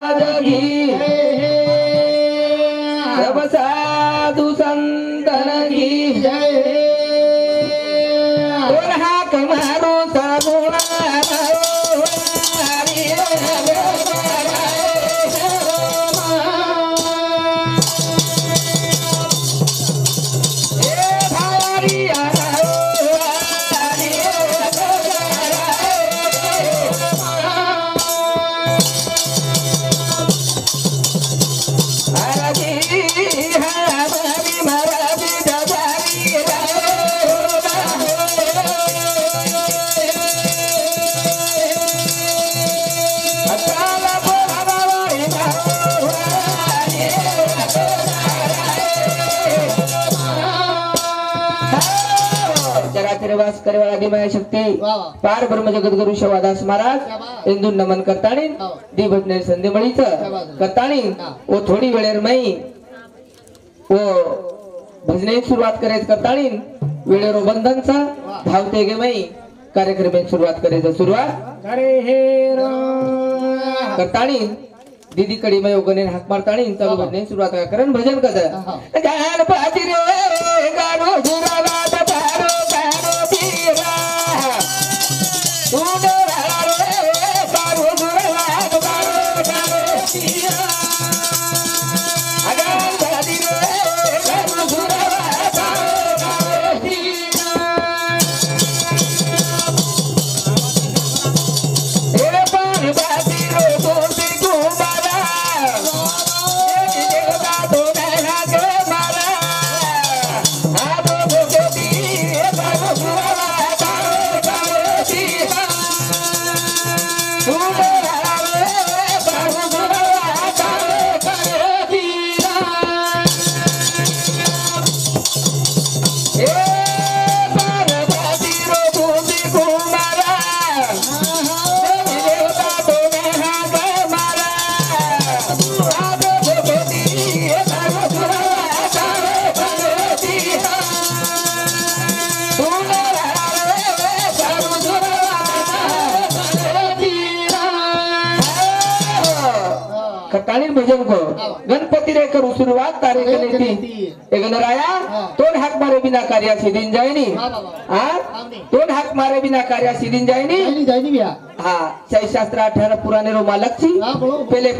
की सब साधु संतन की बोल हाक मारो सगुणा वास करे वाला दिमाय शक्ति पार ब्रह्म जगत गुरु शवादास महाराज इंदू नमन करतानी दी भजने संधे मळीच करतानी वो थोडी वेळेर मई वो भजने सुरुवात करायच करतानी वेळेरो बंधनचा धावते गे मई कार्यक्रम सुरुवात करायचं सुरुवात अरे हे करतानी दीदी कडी मय ओगने हाक मारतानी चालू भजने सुरुवात करण भजन कस गान पाती रे गानो गुराला भजन को गणपति रे करू शुरुआत तारे कनेती गणराया तोड हाक मारे बिना कार्या सिद्धीन जायनी हां तोड हाक मारे बिना कार्या सिद्धीन जायनी हां जय शास्त्र 18 पुराने रो मालक छी पहले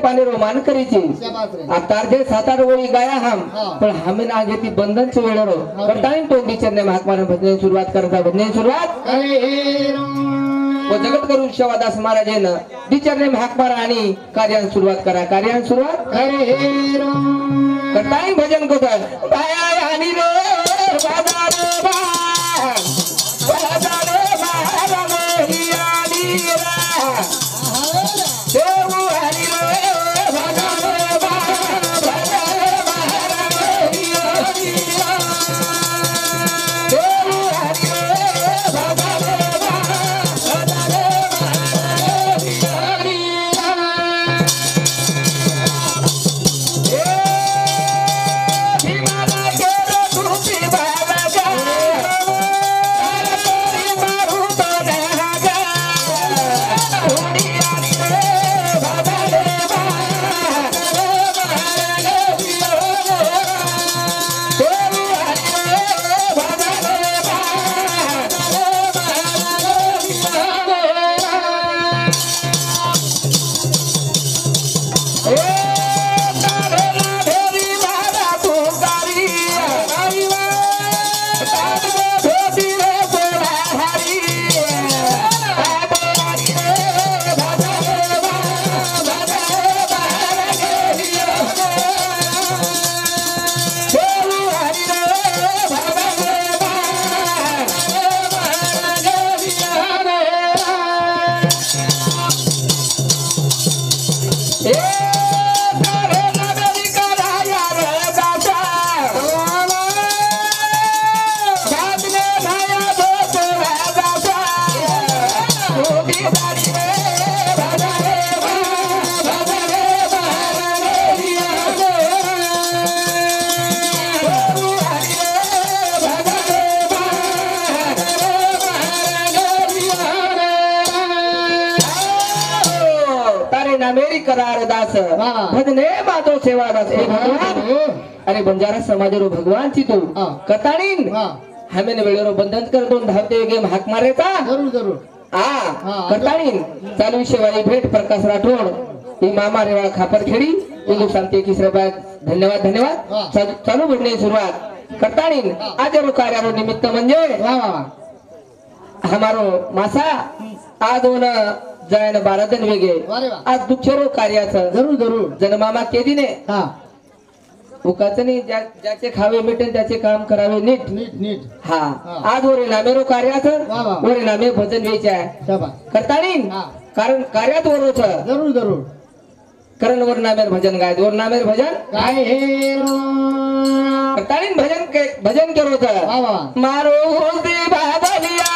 पाने रो मान करी छी आता जे 7-8 ओळी गाया हम पण हमें ना घेती बंधन से वेळरो करतानी तो बिचरने हाक मारे भजन सुरुवात करता भजन सुरुवात वो जगत गुरु शवादास महाराज बिचरने हाक मारा आणि कार्यान सुरुवात करा कार्यान सुरुवात करतानी भजन को बाया आणि रे बाजार देव हरी रे करार दास वा. भजने माधव सेवा दास हे भगवान अरे बंजारा समाजरो भगवान ची तू हा. कताळीन वा हमेन वेळेवर बंधन कर दोन धावते गेम हाक मारेचा जरूर जरूर हा कताळीन चालू शेवाळी भेट प्रकाश राठोड ही मामा रेवाळ खापरखेडी हिंदू शांती किसराबाद धन्यवाद धन्यवाद चालू भेटणे सुरुवात कताळीन आज कार्यारो निमित्त म्हणजे वा वा वा हमारो मासा आज होन जैन 12 दिन वेगे वा रे वा आज दुःखेरो कार्याचं जरूर जरूर जनमामा केदीने हा उकाचं नाही ज्याचे खावे मिटेन त्याचे काम करावे नीट नीट नीट हा आज ओरे नामेरो कार्याचं वा वा ओरे नामे भजन वेचे आहे शाबास करताळीन हा कारण कार्यात वरोच जरूर जरूर करण वर नामेर भजन गायत वर नामेर भजन काय हे करताळीन भजन करोच वा वा मारो होती बाबलिया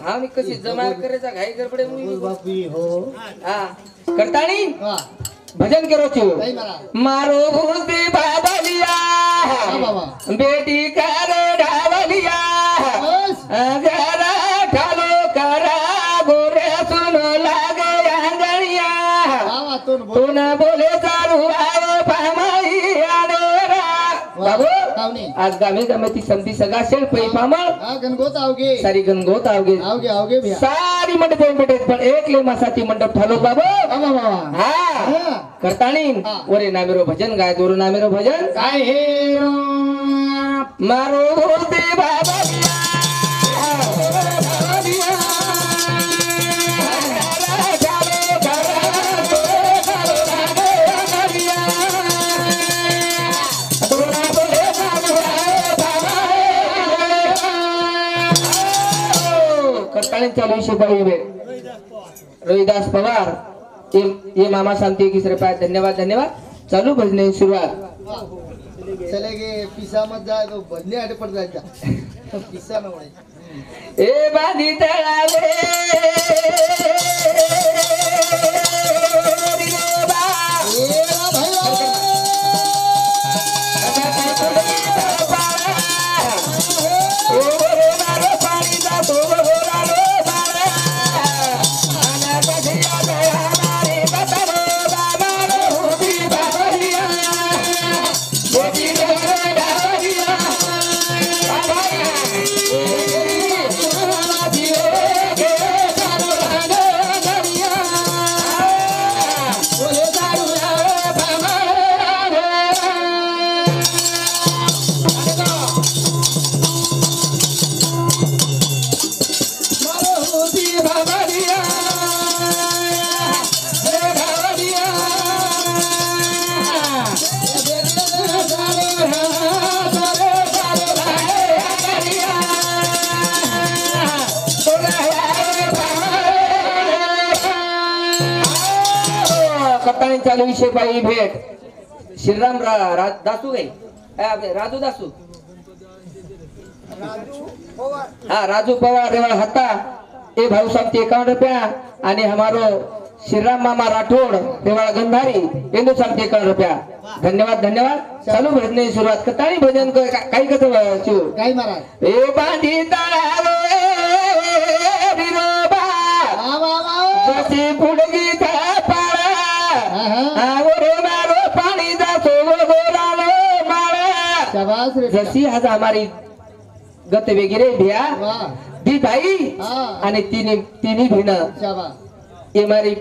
हा मी कशी जमा करायचा घाई गडबडे बापी हो हा करताळी वा भजन करो छो काही मला मारो भूती बाबलिया बाबा बेटी कर ढावलिया बस जरा ढालो करा गोरे सुनो लागे आंगणिया वा तोन बोल तू न बोले चालू आओ पामाई आनेरा बाबू कावनी आज गामे गामेती संती सगा शेळ पै पामळ हा गणगोत आवगे सारी गणगोत आवगे आवगे आवगे भैया सारी मंडप भेटेत पण एक ले मासाची मंडप ठालो बाबू बाबा बाबा हा करताणी ओरे नामेरो भजन गाय दोरो नामेरो भजन काय हे मारो बोलते बाबा करताणी चालू शिपाई रोहिदास पवार ये मामा शांति की कृपा धन्यवाद धन्यवाद चालू भजने सुरुवात चले गे पिसा मत जाए तो बदले आटे पड़ जाएगा पिसा न होए ए बांधी तळावे कप्तानी चालू विषय बाई भेट श्रीराम दासू गई राजू दासू हाँ राजू पवार रेवाड़ हत्ता ए भाऊ साहब 51 रुपया आणि हमारो श्रीराम मामा राठोड रेवाड़ गंधारी इंदू साहब 51 रुपया धन्यवाद धन्यवाद चालू भजने सुरुवात कतानी भजन काही कसं शिव काय महाराज ए बांधी तळावे विनोबा जशी फुडगी शाबाश रे जशी आज हमारी गत वगैरे भैया वाह दी भाई हाँ आणि तिन्ही बहिण शाबाश ये मारी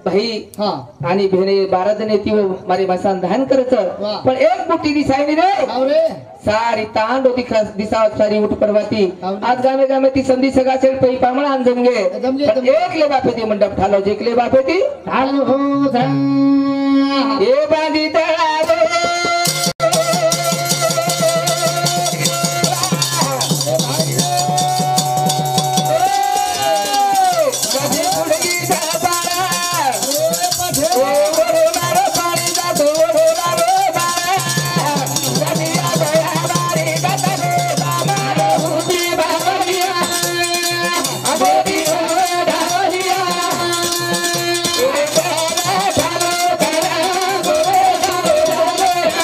भाई हा आणि बहिणी 12 जण येते मारे मासान धान करत वा. पण एक मोठी दिसायनी रे हाव रे सारी तांड होती खास दिसावत सारी उठ परवाती हाव. आज गामे गामे ती संधी सगा सेल पै पामळा आन जमगे जमगे, पण जमगे. एक ले बापे ती मंडप ठालो जे एक ले बापे ती ढाल हो धा ए बांधी तळावे कधी पुढगी सापारा ओ वरोनारो पाणी जातो वरोनारो बाळा कधी आबया बारी गतरे बामारो हुती बाबरिया अबोदी ढालिया ए गाना ढालो करा गोरे ढालो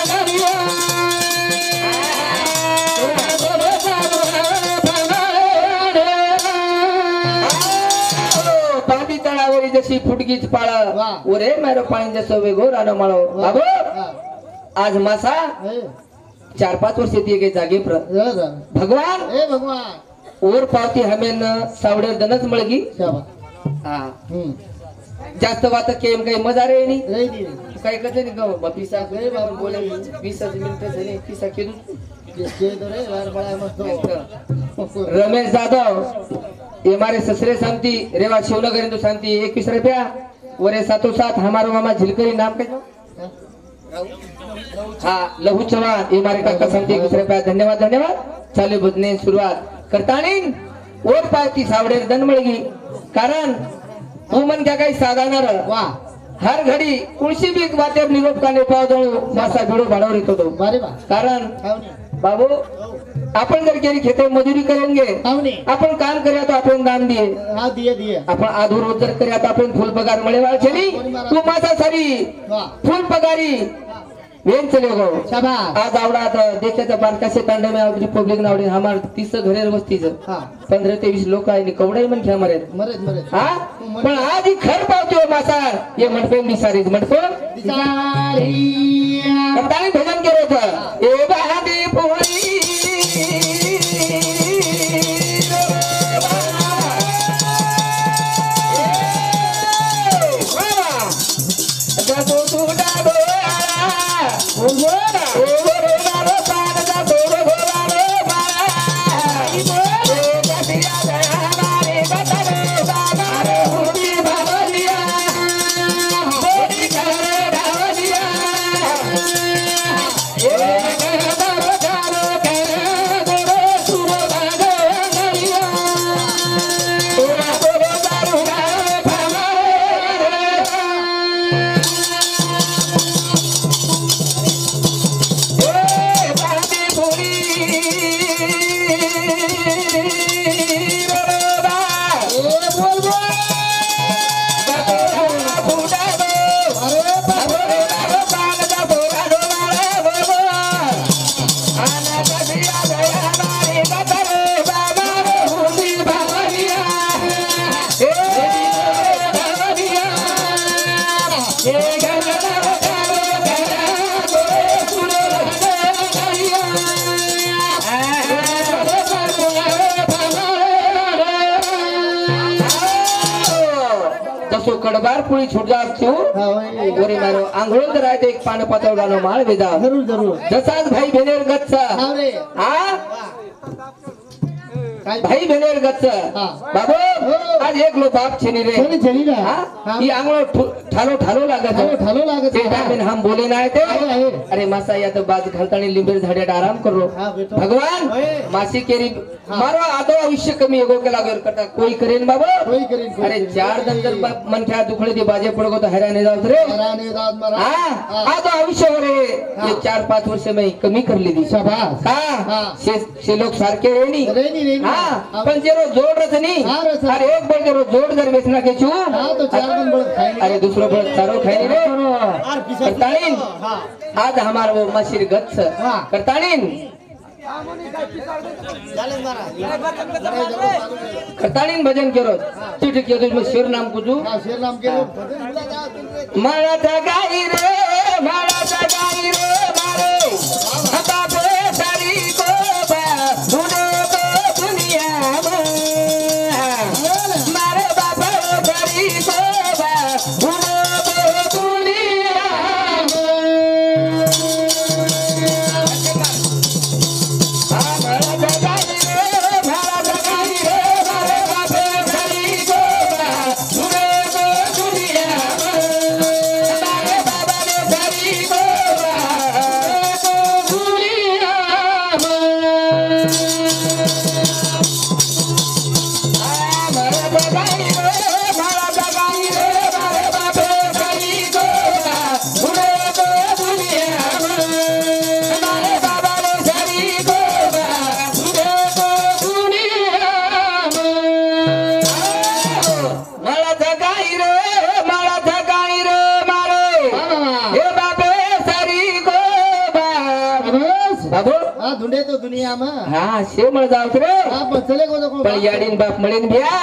ढालिया पाणी तळावरी जशी फुटकीच पाळ वा. ओरे मेरो पाणी जसं वेगो रानो माळो बाबू आज मासा ए 4-5 वर्ष ती एक जागे भगवान ए भगवान ओर पावती हमेन सावडे दनच मळगी शाबा हा हम्म जास्त वात केम काही मजा रे नी रे दी काय करते नी गो बापिसा रे बाबा बोले 20 मिनिट झाले पिसा केदू के दो रे वार बड़ा मस्त रमेश जाधव ये हमारे ससुरे शांति रेवा शिवनगर हिंदू शांति 21 रुपया वरे साथों साथ हमारो मामा झिलकरी नाम के हाँ लहू चौहान ये हमारे काका शांति 21 रुपया धन्यवाद धन्यवाद चालू बुधने शुरुआत करतानीन और पावती सावडे दन मळगी कारण तू मन क्या काही साधाणार वाह हर घड़ी कुणसी भी बातेर निरोप का ने पाव दो मासा भिडो भाडो रितो दो बारे बा कारण हावनी बाबू आपण जर केली खेते मजुरी करेंगे हावनी आपण काम કર્યા તો आपण दान दिए हां दिए दिए आपण आधो रोज जर કર્યા તો आपण फुल पगार મળેવાળ છે ની तू मासा सारी वाह फुल पगारी वेन चले गो शाबाश आज आवडा आता देशाच्या बारकाशे तांडे में आवडी पब्लिक नावडी हमार 30 घरे वस्तीच हां 15 ते 20 लोक आहे कवडाई मन घ्या मरे मरेज मरेज हा पण आज ही खर पावतो मासा ये मनपे मिसारीज मनपो दिसारी कप्तानी भजन केलं होतं ए बहादी पुरी कडबार पुळी छूट जातो वरी मारो आंघोळ करायचं एक पान पातळगानो माळ वेदा जरूर जरूर जसाच भाई भेनेर गच्चा हाव रे हा काय भाई भेनेर गच्चा हा. बाबू हो. आज एक लो बाप छेनी रे चली चली ना हा ही आंघोळ ठालो ठालो लागत ठालो ठालो लागत ते टाइम हम बोले ना ते आहे, आहे. अरे मासा या तो बाज घालतानी लिंबेर झाड्यात आराम करो हा, बेटो. भगवान होय. मासी केरी मारो आदो आयुष्य कमी एगो के लागेर करता कोई करेन बाबा कोई करेन कोई अरे करेन. 4 दिन जर मन क्या दुखळे ते बाजे पडगो तो हैरान जात रे राणे दाद मरा हाँ आदो आयुष्य हो रे ये 4-5 वर्ष में कमी कर ली दी शाबाश हाँ हाँ. से लोग सारखे रेनी रेनी रेनी हाँ पण जेरो जोड रच नहीं हाँ, रच. अरे एक बार जेरो जोड जर बेचना के छू हां तो 4 दिन बड़ खाई अरे दूसरो बड़ चारो खाई रे और पिसा करतालीन हां आज हमार वो मशीर गच्छ हाँ. करतालीन चालेल मारा करतालीन भजन करो तू ठीक है तुझ शेर नाम कुजू हां शेर नाम के भजन भुला जा तुम मारा जगाई रे मारे हता पे सारी को बा धुने को दुनिया में मारे बाबा सारी को बा धुने हा धुंडे तो दुनिया में हा शेव मळ जावत रे हा पण चले को पण याडीन बाप मळीन भ्या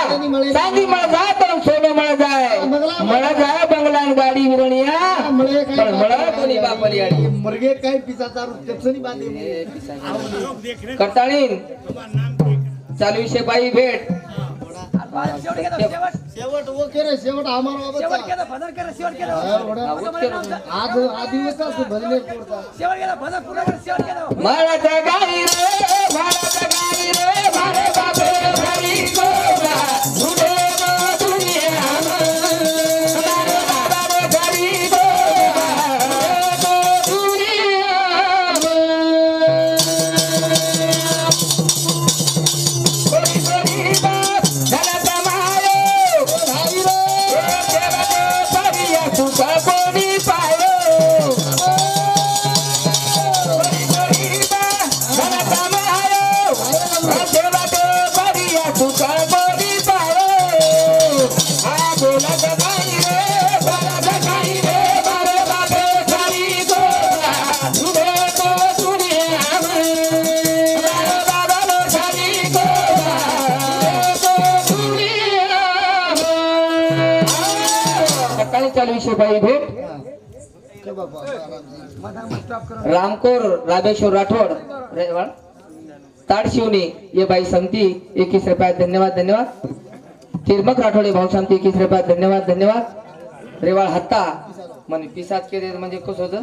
चांदी मळ जा तर सोनं मळ जाय मळ जाय बंगला आणि गाडी विरणिया मळे पण मळ कोणी बापली याडी मुर्गे काही पिसाचा रिसेप्शन बांधे करताळीन चालू विषय बाई भेट शेवट वो करे शेवट हमारा आज आदिवासा से भजने पड़ता मळाचा गाई रे मळाचा गाई रे मारे बापे घरी गोगा धुडे नो दुनिया मारे बापे घरी गोगा नो दुनिया कोणी कोणी बाप धनाचा मायो भाई रे देवा परिया तुका कोणी पायो चालू विषय बाई भेट रामकोर रामेश्वर राठोड ताड़ शिवनी ये बाई संगती 21 रुपया धन्यवाद धन्यवाद तिरमक राठोडे भाऊ शांती 21 रुपया धन्यवाद धन्यवाद रेवाळ हत्ता म्हणे पिसात के म्हणजे कुछ होतं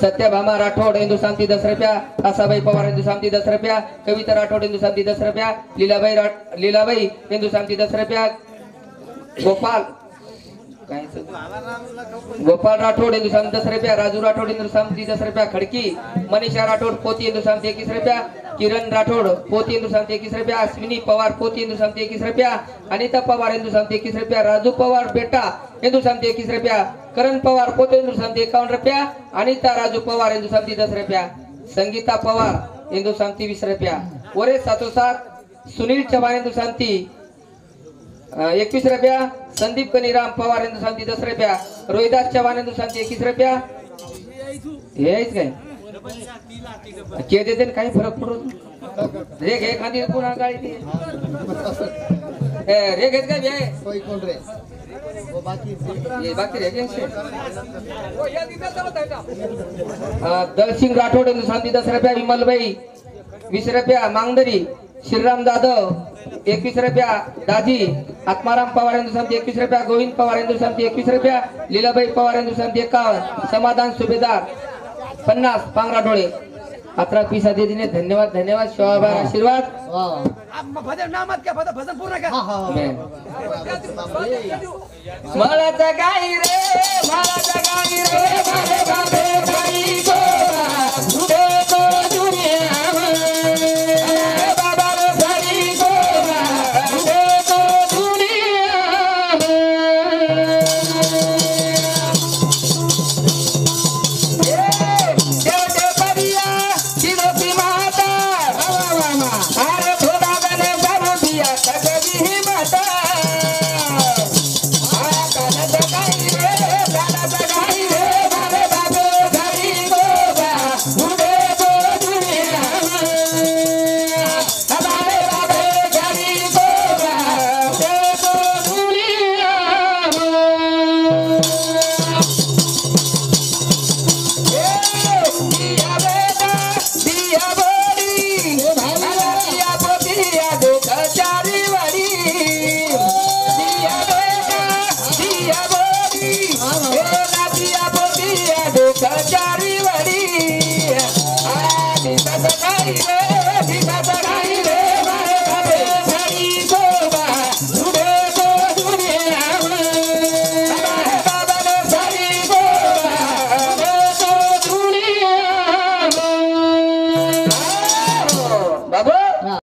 सत्यभामा राठोड हिंदू शांती 10 रुपया आसाबाई पवार हिंदू शांती 10 रुपया कविता राठोड हिंदू शांती 10 रुपया लीलाबाई हिंदू शांती 10 रुपया गोपाल राठोड हिंदू शांती 10 रुपया राजू राठोड हिंदू शांती 10 रुपया खड़की मनीषा राठोड पोती हिंदू शांती 21 रुपया किरण राठोड पोती हिंदू शांती 21 रुपया अश्विनी पवार पोती हिंदू शांती 21 रुपया अनिता पवार हिंदू शांती 21 रुपया राजू पवार बेटा हिंदू शांती 21 रुपया करण पवार पोते हिंदू शांती 51 रुपया अनिता राजू पवार हिंदू शांती 10 रुपया संगीता पवार हिंदू शांती 20 रुपया वरे 707 सुनील चव्हाण हिंदू शांती 21 रुपया संदीप कनीराम पवार हिंदू शांती 10 रुपया रोहिदास चव्हाण हिंदू शांती 21 रुपया हेच काय के देते काही फरक पडतो रे घे खांदी पुन्हा गाडी ती रे घेत काय बे कोई कोण रे वो बाकी ये बाकी रे घे दलसिंग राठोड हिंदू शांती 10 रुपया विमलबाई 20 रुपया मांगदरी श्रीराम जाधव 21 रुपया दाजी आत्माराम पवार हिंदू शांती 21 रुपया गोविंद पवार हिंदू शांती 21 रुपया लीलाबाई पवार हिंदू शांती 51 समाधान सुभेदार 50 पांगरा डोळे 18 पिसा दे दिने धन्यवाद धन्यवाद शिवाबाई आशीर्वाद भजन नामात क्या भजन पूर्ण का मळाचा गाई रे